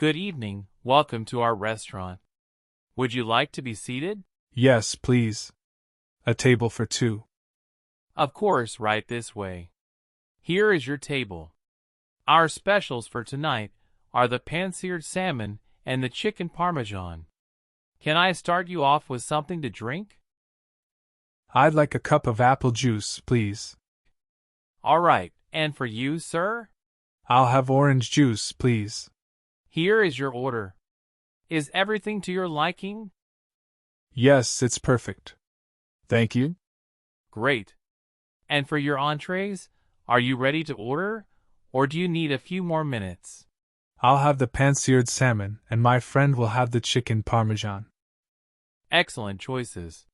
Good evening, welcome to our restaurant. Would you like to be seated? Yes, please. A table for two. Of course, right this way. Here is your table. Our specials for tonight are the pan-seared salmon and the chicken parmesan. Can I start you off with something to drink? I'd like a cup of apple juice, please. All right, and for you, sir? I'll have orange juice, please. Here is your order. Is everything to your liking? Yes, it's perfect. Thank you. Great. And for your entrees, are you ready to order, or do you need a few more minutes? I'll have the pan-seared salmon, and my friend will have the chicken parmesan. Excellent choices.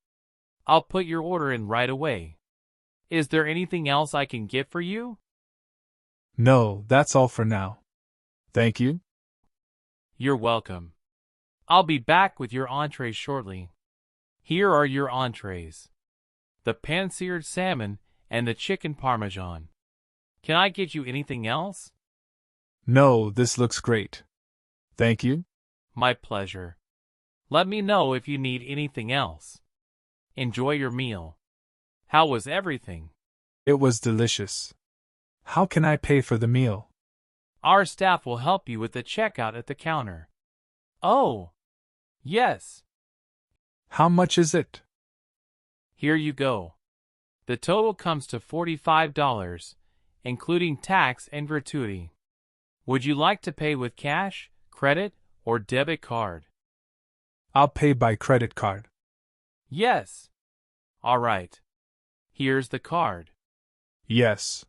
I'll put your order in right away. Is there anything else I can get for you? No, that's all for now. Thank you. You're welcome. I'll be back with your entrees shortly. Here are your entrees: the pan-seared salmon and the chicken parmesan. Can I get you anything else? No, this looks great. Thank you. My pleasure. Let me know if you need anything else. Enjoy your meal. How was everything? It was delicious. How can I pay for the meal? Our staff will help you with the checkout at the counter. Oh, yes. How much is it? Here you go. The total comes to $45, including tax and gratuity. Would you like to pay with cash, credit, or debit card? I'll pay by credit card. Yes. All right. Here's the card. Yes.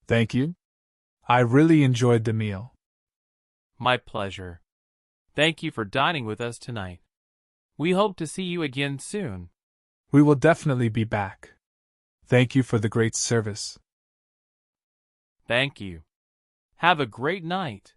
Thank you. I really enjoyed the meal. My pleasure. Thank you for dining with us tonight. We hope to see you again soon. We will definitely be back. Thank you for the great service. Thank you. Have a great night.